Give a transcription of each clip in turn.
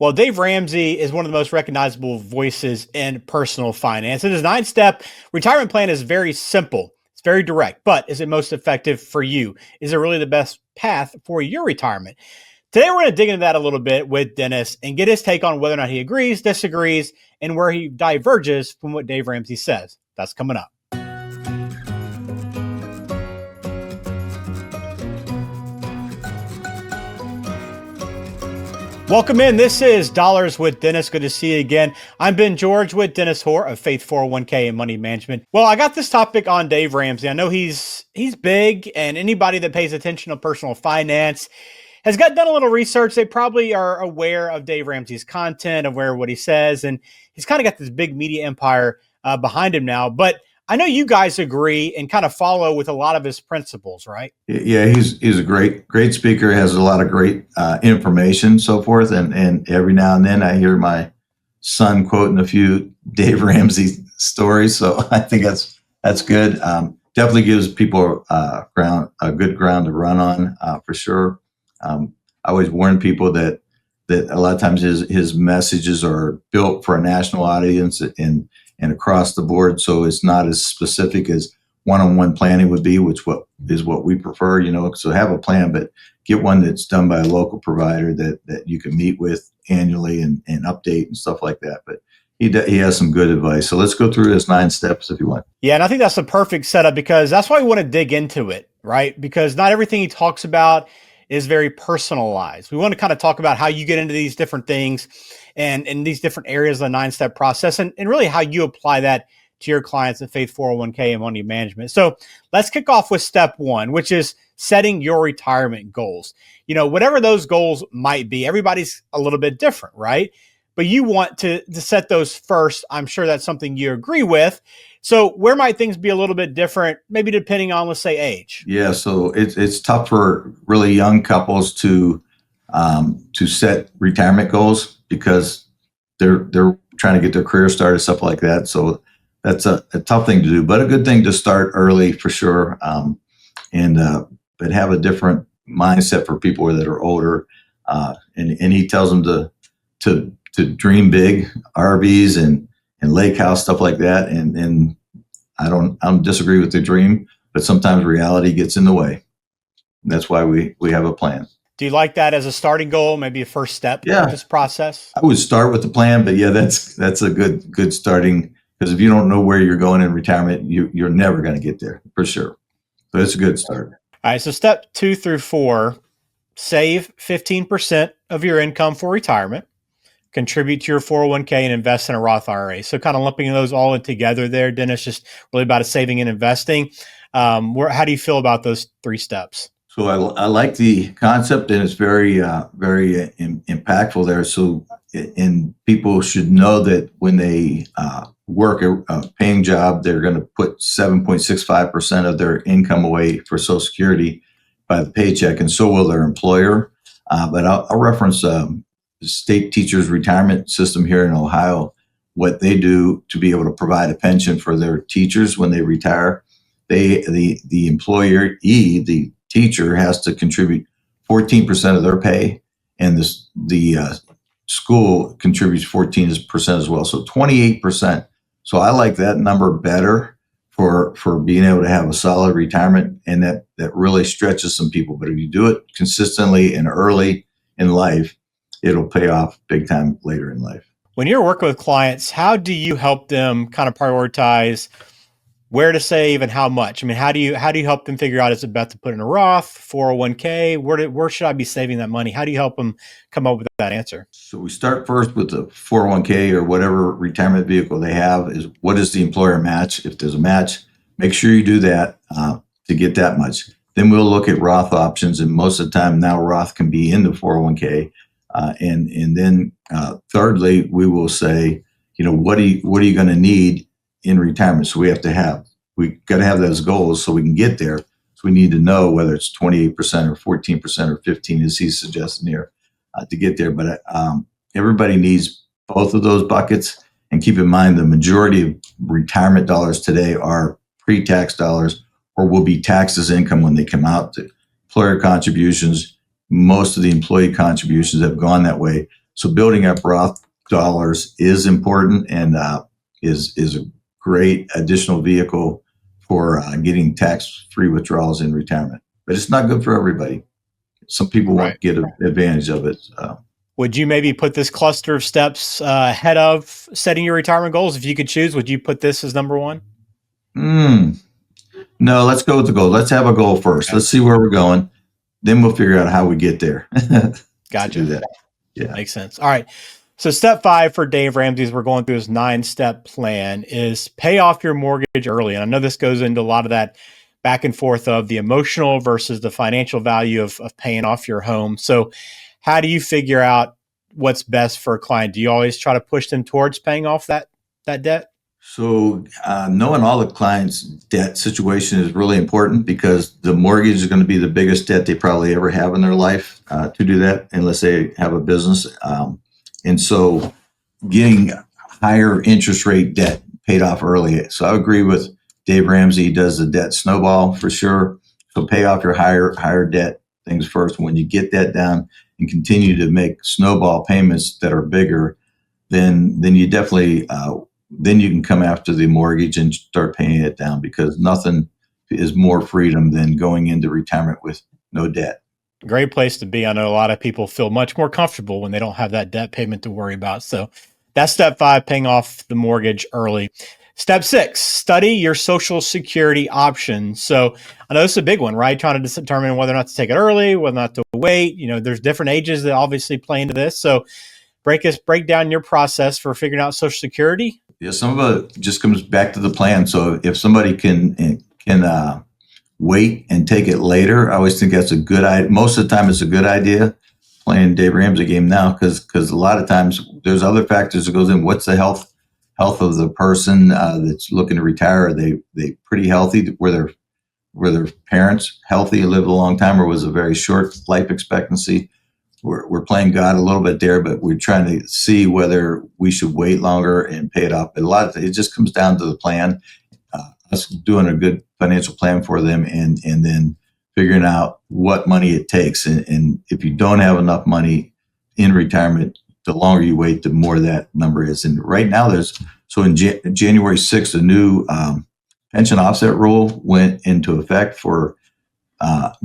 Well, Dave Ramsey is one of the most recognizable voices in personal finance. And his 9-step retirement plan is very simple. It's very direct, but is it most effective for you? Is it really the best path for your retirement? Today, we're going to dig into that a little bit with Dennis and get his take on whether or not he agrees, disagrees, and where he diverges from what Dave Ramsey says. That's coming up. Welcome in. This is Dollars with Dennis. Good to see you again. I'm Ben George with Dennis Hoare of Faith 401k and Money Management. Well, I got this topic on Dave Ramsey. I know he's big, and anybody that pays attention to personal finance has done a little research. They probably are aware of Dave Ramsey's content, aware of what he says, and he's kind of got this big media empire behind him now. But I know you guys agree and kind of follow with a lot of his principles, right? Yeah, he's a great speaker. Has a lot of great information, so forth. And every now and then I hear my son quoting a few Dave Ramsey stories. So I think that's good. Definitely gives people a good ground to run on for sure. I always warn people that a lot of times his messages are built for a national audience and across the board. So it's not as specific as one-on-one planning would be, which is what we prefer, so have a plan, but get one that's done by a local provider that you can meet with annually and update and stuff like that. But he has some good advice. So let's go through his 9 steps if you want. Yeah. And I think that's the perfect setup because that's why we want to dig into it, right? Because not everything he talks about is very personalized. We want to kind of talk about how you get into these different things and in these different areas of the 9-step process and really how you apply that to your clients at Faith 401k and Money Management. So let's kick off with step 1, which is setting your retirement goals. Whatever those goals might be, everybody's a little bit different, right? But you want to set those first. I'm sure that's something you agree with. So where might things be a little bit different, maybe depending on, let's say, age? Yeah, so it's tough for really young couples to set retirement goals because they're trying to get their career started, stuff like that. So that's a tough thing to do, but a good thing to start early for sure. But have a different mindset for people that are older. And he tells them to dream big, RVs and lake house, stuff like that. And I don't disagree with the dream, but sometimes reality gets in the way. And that's why we have a plan. Do you like that as a starting goal, maybe a first step in this process? I would start with the plan, but yeah, that's a good starting, because if you don't know where you're going in retirement, you're never going to get there for sure. So it's a good start. All right. So step 2 through 4, save 15% of your income for retirement, contribute to your 401k and invest in a Roth IRA. So kind of lumping those all in together there, Dennis, just really about saving and investing. How do you feel about those 3 steps? So I like the concept, and it's very impactful there. So, and people should know that when they work a paying job, they're going to put 7.65% of their income away for Social Security by the paycheck, and so will their employer. But I'll reference the state teachers retirement system here in Ohio, what they do to be able to provide a pension for their teachers when they retire. The employee, the teacher, has to contribute 14% of their pay, and the school contributes 14% as well, so 28%. So I like that number better for being able to have a solid retirement, and that really stretches some people. But if you do it consistently and early in life, it'll pay off big time later in life. When you're working with clients, how do you help them kind of prioritize where to save and how much? I mean, how do you help them figure out, is it best to put in a Roth, 401k? Where should I be saving that money? How do you help them come up with that answer? So we start first with the 401k or whatever retirement vehicle they have. Is what is the employer match? If there's a match, make sure you do that to get that much. Then we'll look at Roth options, and most of the time now Roth can be in the 401k. And then thirdly, we will say, what are you going to need in retirement? So we got to have those goals so we can get there. So we need to know whether it's 28% or 14% or 15%, as he's suggesting here, to get there. But everybody needs both of those buckets. And keep in mind, the majority of retirement dollars today are pre-tax dollars or will be taxed as income when they come out. The employer contributions, most of the employee contributions have gone that way. So building up Roth dollars is important and is a great additional vehicle for getting tax-free withdrawals in retirement. But it's not good for everybody. Some people Right. won't get advantage of it. Would you maybe put this cluster of steps ahead of setting your retirement goals? If you could choose, would you put this as number one? No, let's go with the goal. Let's have a goal first. Okay. Let's see where we're going. Then we'll figure out how we get there to Gotcha. do that. Yeah. Makes sense. All right. So step 5 for Dave Ramsey, as we're going through his 9-step plan, is pay off your mortgage early. And I know this goes into a lot of that back and forth of the emotional versus the financial value of paying off your home. So how do you figure out what's best for a client? Do you always try to push them towards paying off that debt? So knowing all the clients' debt situation is really important because the mortgage is going to be the biggest debt they probably ever have in their life to do that, unless they have a business. And so getting higher interest rate debt paid off early. So I agree with Dave Ramsey. He does the debt snowball for sure. So pay off your higher debt things first. When you get that down and continue to make snowball payments that are bigger, then you definitely then you can come after the mortgage and start paying it down, because nothing is more freedom than going into retirement with no debt. Great place to be. I know a lot of people feel much more comfortable when they don't have that debt payment to worry about. So that's step 5, paying off the mortgage early. Step 6, study your Social Security options. So I know this is a big one, right? Trying to determine whether or not to take it early, whether or not to wait. There's different ages that obviously play into this. So break down your process for figuring out Social Security. Yeah, some of it just comes back to the plan. So if somebody can wait and take it later, I always think that's a good idea. Most of the time, it's a good idea playing Dave Ramsey game now, because a lot of times there's other factors that goes in. What's the health of the person that's looking to retire? Are they pretty healthy? Were their parents healthy and lived a long time, or was a very short life expectancy? We're playing God a little bit there, but we're trying to see whether we should wait longer and pay it off. But it just comes down to the plan, us doing a good financial plan for them, and then figuring out what money it takes. And if you don't have enough money in retirement, the longer you wait, the more that number is. And right now in January 6th, a new pension offset rule went into effect for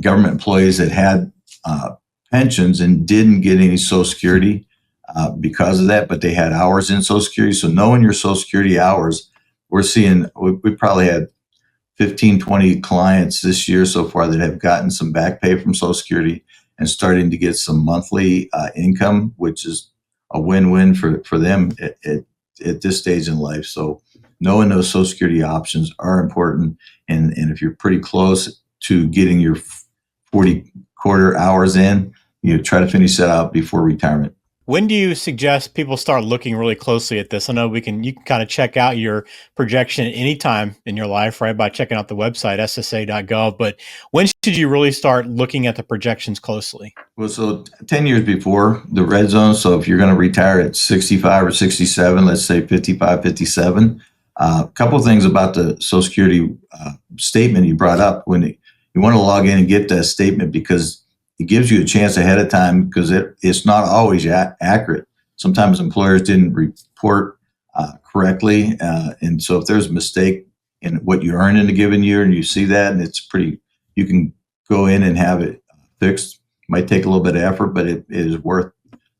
government employees that had pensions and didn't get any Social Security because of that, but they had hours in Social Security. So knowing your Social Security hours, we probably had 15, 20 clients this year so far that have gotten some back pay from Social Security and starting to get some monthly income, which is a win-win for them at this stage in life. So knowing those Social Security options are important. And if you're pretty close to getting your 40 quarter hours in, try to finish that out before retirement. When do you suggest people start looking really closely at this? I know you can kind of check out your projection anytime in your life, right, by checking out the website, ssa.gov. But when should you really start looking at the projections closely? Well, so 10 years before the red zone. So if you're going to retire at 65 or 67, let's say 55, 57, a couple of things about the Social Security statement you brought up. When you want to log in and get that statement, because it gives you a chance ahead of time, because it's not always accurate. Sometimes employers didn't report correctly. And so if there's a mistake in what you earn in a given year and you see that, and you can go in and have it fixed. Might take a little bit of effort, but it is worth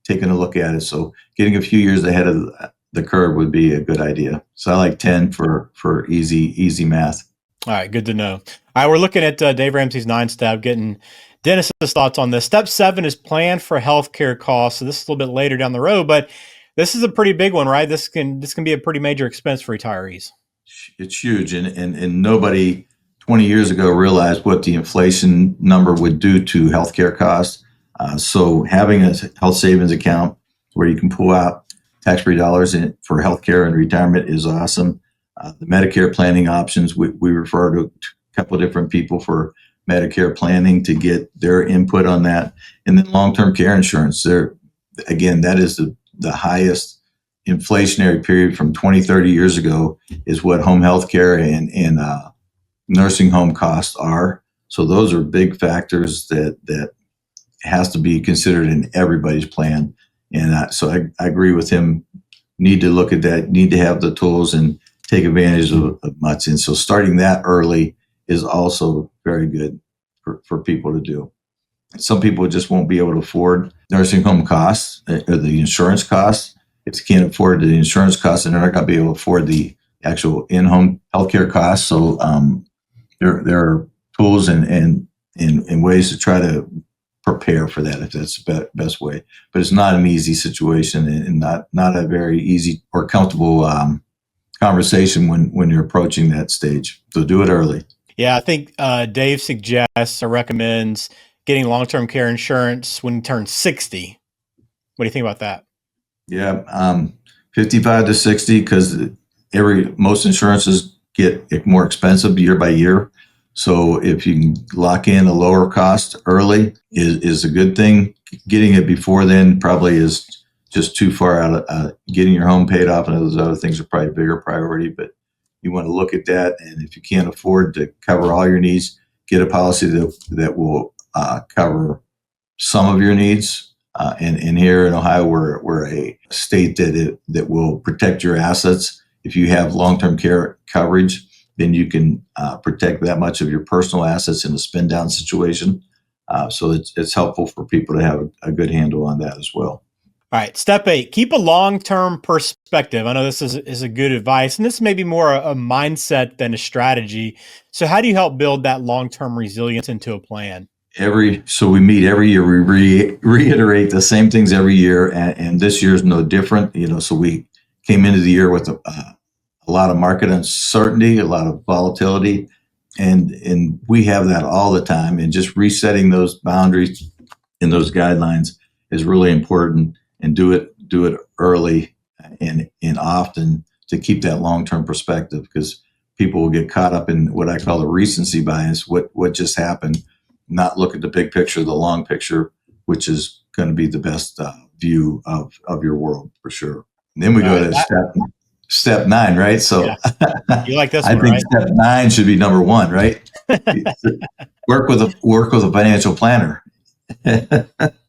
taking a look at it. So getting a few years ahead of the curve would be a good idea. So I like 10 for easy math. All right, good to know. All right, we're looking at Dave Ramsey's 9-step, getting Dennis's thoughts on this. Step 7 is plan for healthcare costs. So this is a little bit later down the road, but this is a pretty big one, right? This can be a pretty major expense for retirees. It's huge, and nobody 20 years ago realized what the inflation number would do to healthcare costs. So having a health savings account where you can pull out tax-free dollars for healthcare and retirement is awesome. The Medicare planning options, we refer to a couple of different people for Medicare planning to get their input on that. And then long-term care insurance. Again, that is the highest inflationary period from 20, 30 years ago is what home health care and nursing home costs are. So those are big factors that has to be considered in everybody's plan. And so I agree with him. Need to look at that. Need to have the tools and take advantage of much. And so starting that early is also very good for people to do. Some people just won't be able to afford nursing home costs or the insurance costs. If they can't afford the insurance costs, and they're not going to be able to afford the actual in-home healthcare costs. So there are tools and ways to try to prepare for that if that's the best way. But it's not an easy situation and not a very easy or comfortable conversation when you're approaching that stage. So do it early. Yeah, I think Dave suggests or recommends getting long-term care insurance when you turn 60. What do you think about that? Yeah, 55 to 60 because most insurances get more expensive year by year. So if you can lock in a lower cost early is a good thing. Getting it before then probably is just too far out. Getting your home paid off and those other things are probably a bigger priority. But you want to look at that, and if you can't afford to cover all your needs, get a policy that will cover some of your needs. And here in Ohio, we're a state that will protect your assets. If you have long-term care coverage, then you can protect that much of your personal assets in a spin-down situation. So it's helpful for people to have a good handle on that as well. All right, step 8, keep a long-term perspective. I know this is a good advice, and this may be more a mindset than a strategy. So how do you help build that long-term resilience into a plan? So we meet every year. We reiterate the same things every year, and this year is no different. So we came into the year with a lot of market uncertainty, a lot of volatility, and we have that all the time. And just resetting those boundaries and those guidelines is really important. And do it early and often to keep that long term perspective, because people will get caught up in what I call the recency bias. What just happened? Not look at the big picture, the long picture, which is going to be the best view of your world for sure. And then we All go right, to step 9, right? yeah, So you like this I one, think right? step 9 should be number 1, right? Work with a financial planner.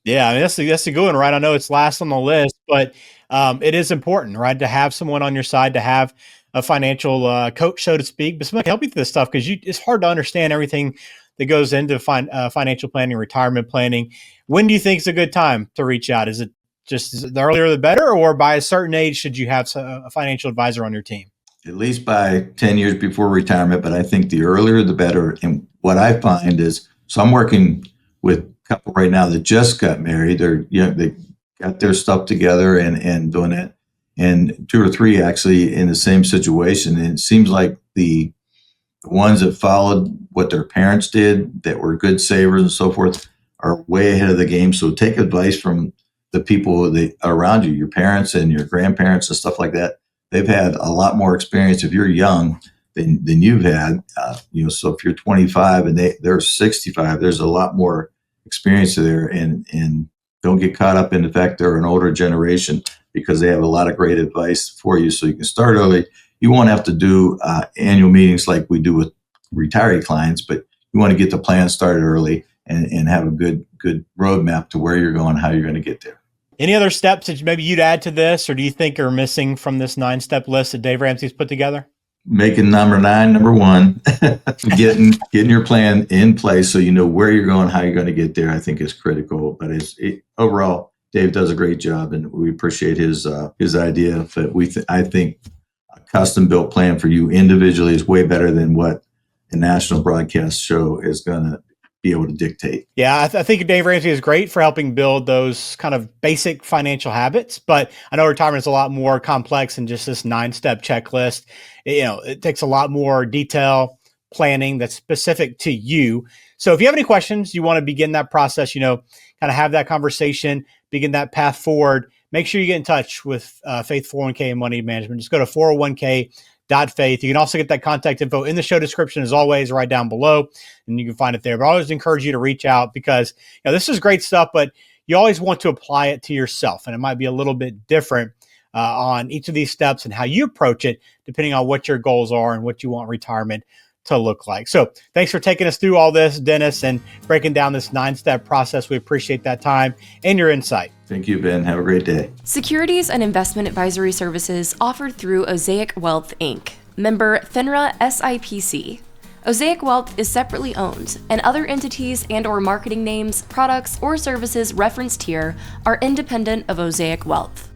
Yeah, I mean, that's a good one, right? I know it's last on the list, but it is important, right, to have someone on your side, to have a financial coach, so to speak, but someone can help you through this stuff because it's hard to understand everything that goes into financial planning, retirement planning. When do you think is a good time to reach out? Is it the earlier the better, or by a certain age should you have a financial advisor on your team? At least by 10 years before retirement, but I think the earlier the better. And what I find is, so I'm working with a couple right now that just got married. They got their stuff together and doing it. And 2 or 3 actually in the same situation. And it seems like the ones that followed what their parents did, that were good savers and so forth, are way ahead of the game. So take advice from the people that around you, your parents and your grandparents and stuff like that. They've had a lot more experience if you're young than you've had. So if you're 25 and they're 65, there's a lot more experience there. And don't get caught up in the fact they're an older generation, because they have a lot of great advice for you. So you can start early. You won't have to do annual meetings like we do with retiree clients, but you want to get the plan started early and have a good roadmap to where you're going, how you're going to get there. Any other steps that maybe you'd add to this, or do you think are missing from this 9-step list that Dave Ramsey's put together? Making number 9, number 1, getting your plan in place so you know where you're going, how you're going to get there, I think is critical. But overall, Dave does a great job, and we appreciate his idea. But I think a custom built plan for you individually is way better than what a national broadcast show is going to be able to dictate. Yeah, I think Dave Ramsey is great for helping build those kind of basic financial habits, but I know retirement is a lot more complex than just this 9-step checklist. It takes a lot more detail planning that's specific to you. So if you have any questions, you want to begin that process, kind of have that conversation, begin that path forward, make sure you get in touch with Faith 401k and Money Management. Just go to 401k.faith. You can also get that contact info in the show description, as always, right down below, and you can find it there. But I always encourage you to reach out, because this is great stuff, but you always want to apply it to yourself, and it might be a little bit different on each of these steps and how you approach it, depending on what your goals are and what you want retirement to look like. So thanks for taking us through all this, Dennis, and breaking down this 9-step process. We appreciate that time and your insight. Thank you, Ben. Have a great day. Securities and investment advisory services offered through Osaic Wealth, Inc., member FINRA SIPC. Osaic Wealth is separately owned, and other entities and/or marketing names, products, or services referenced here are independent of Osaic Wealth.